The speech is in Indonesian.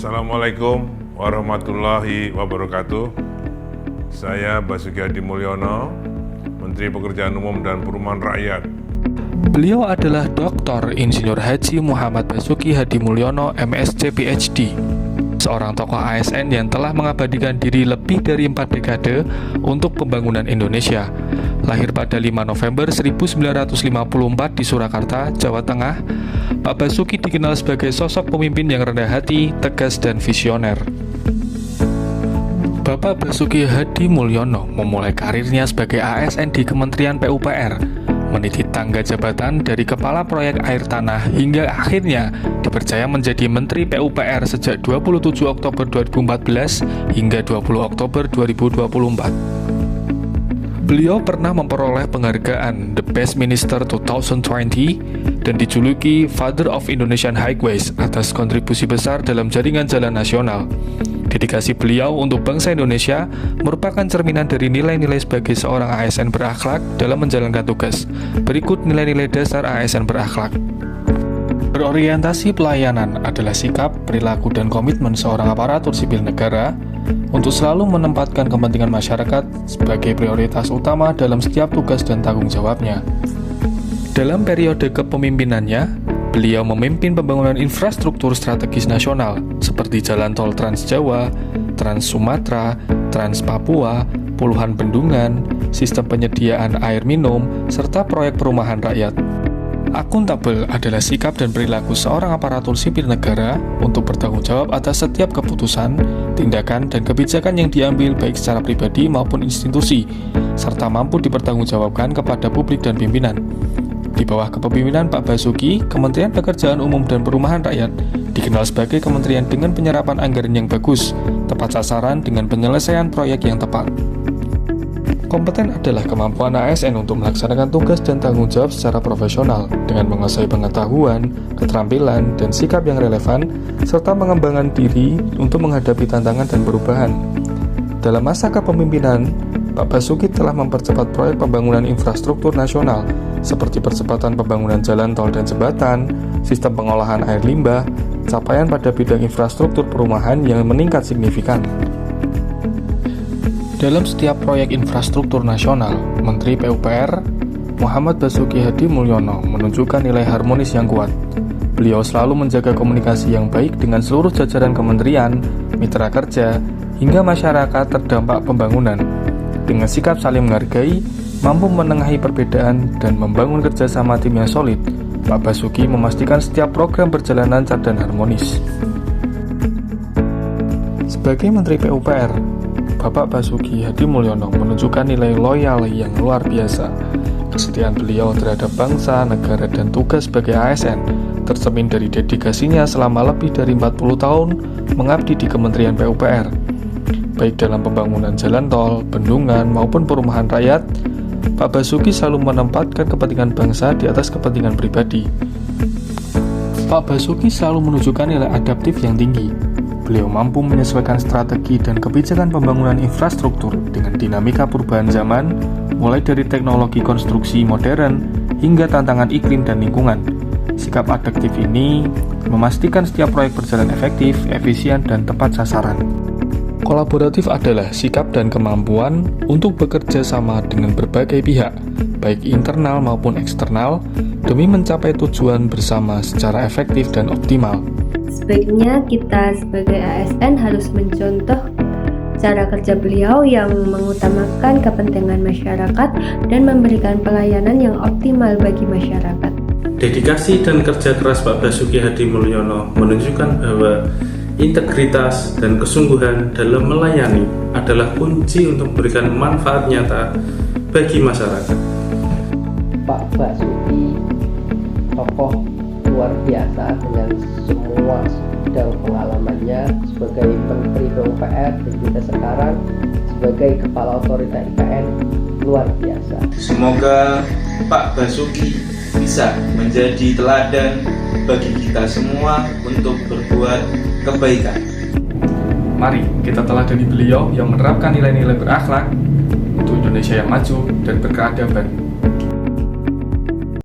Assalamualaikum warahmatullahi wabarakatuh. Saya Basuki Hadi Mulyono, Menteri Pekerjaan Umum dan Perumahan Rakyat. Beliau adalah Dr. Insinyur Haji Muhammad Basuki Hadi Mulyono, MSc PhD, seorang tokoh ASN yang telah mengabadikan diri lebih dari 4 dekade untuk pembangunan Indonesia. Lahir pada 5 November 1954 di Surakarta, Jawa Tengah, Pak Basuki dikenal sebagai sosok pemimpin yang rendah hati, tegas, dan visioner. Bapak Basuki Hadi Mulyono memulai karirnya sebagai ASN di Kementerian PUPR, meniti tangga jabatan dari Kepala Proyek Air Tanah hingga akhirnya dipercaya menjadi Menteri PUPR sejak 27 Oktober 2014 hingga 20 Oktober 2024. Beliau pernah memperoleh penghargaan The Best Minister 2020 dan dijuluki Father of Indonesian Highways atas kontribusi besar dalam jaringan jalan nasional. Dedikasi beliau untuk bangsa Indonesia merupakan cerminan dari nilai-nilai sebagai seorang ASN berakhlak dalam menjalankan tugas. Berikut nilai-nilai dasar ASN berakhlak. Berorientasi pelayanan adalah sikap, perilaku, dan komitmen seorang aparatur sipil negara untuk selalu menempatkan kepentingan masyarakat sebagai prioritas utama dalam setiap tugas dan tanggung jawabnya. Dalam periode kepemimpinannya, beliau memimpin pembangunan infrastruktur strategis nasional seperti jalan tol Trans Jawa, Trans Sumatera, Trans Papua, puluhan bendungan, sistem penyediaan air minum, serta proyek perumahan rakyat. Akuntabel adalah sikap dan perilaku seorang aparatur sipil negara untuk bertanggung jawab atas setiap keputusan, tindakan, dan kebijakan yang diambil baik secara pribadi maupun institusi, serta mampu dipertanggungjawabkan kepada publik dan pimpinan. Di bawah kepemimpinan Pak Basuki, Kementerian Pekerjaan Umum dan Perumahan Rakyat dikenal sebagai kementerian dengan penyerapan anggaran yang bagus, tepat sasaran dengan penyelesaian proyek yang tepat. Kompeten adalah kemampuan ASN untuk melaksanakan tugas dan tanggung jawab secara profesional dengan menguasai pengetahuan, keterampilan, dan sikap yang relevan, serta mengembangkan diri untuk menghadapi tantangan dan perubahan. Dalam masa kepemimpinan, Pak Basuki telah mempercepat proyek pembangunan infrastruktur nasional seperti percepatan pembangunan jalan tol dan jembatan, sistem pengolahan air limbah, capaian pada bidang infrastruktur perumahan yang meningkat signifikan. Dalam setiap proyek infrastruktur nasional, Menteri PUPR Muhammad Basuki Hadi Mulyono menunjukkan nilai harmonis yang kuat. Beliau selalu menjaga komunikasi yang baik dengan seluruh jajaran kementerian, mitra kerja, hingga masyarakat terdampak pembangunan. Dengan sikap saling menghargai, mampu menengahi perbedaan, dan membangun kerjasama tim yang solid, Pak Basuki memastikan setiap program berjalan lancar dan harmonis. Sebagai Menteri PUPR, Bapak Basuki Hadi Mulyono menunjukkan nilai loyal yang luar biasa. Kesetiaan beliau terhadap bangsa, negara, dan tugas sebagai ASN tercermin dari dedikasinya selama lebih dari 40 tahun mengabdi di Kementerian PUPR. Baik dalam pembangunan jalan tol, bendungan, maupun perumahan rakyat, Pak Basuki selalu menempatkan kepentingan bangsa di atas kepentingan pribadi. Pak Basuki selalu menunjukkan nilai adaptif yang tinggi. Beliau mampu menyesuaikan strategi dan kebijakan pembangunan infrastruktur dengan dinamika perubahan zaman, mulai dari teknologi konstruksi modern hingga tantangan iklim dan lingkungan. Sikap adaptif ini memastikan setiap proyek berjalan efektif, efisien, dan tepat sasaran. Kolaboratif adalah sikap dan kemampuan untuk bekerja sama dengan berbagai pihak, baik internal maupun eksternal, demi mencapai tujuan bersama secara efektif dan optimal. Sebaiknya kita sebagai ASN harus mencontoh cara kerja beliau yang mengutamakan kepentingan masyarakat dan memberikan pelayanan yang optimal bagi masyarakat. Dedikasi dan kerja keras Pak Basuki Hadi Mulyono menunjukkan bahwa integritas dan kesungguhan dalam melayani adalah kunci untuk memberikan manfaat nyata bagi masyarakat. Pak Basuki tokoh luar biasa dengan semua bidang pengalamannya sebagai Menteri PUPR dan juga sekarang sebagai Kepala Otorita IKN, luar biasa. Semoga Pak Basuki bisa menjadi teladan bagi kita semua untuk berbuat kebaikan. Mari kita teladani beliau yang menerapkan nilai-nilai berakhlak untuk Indonesia yang maju dan berkeadaban.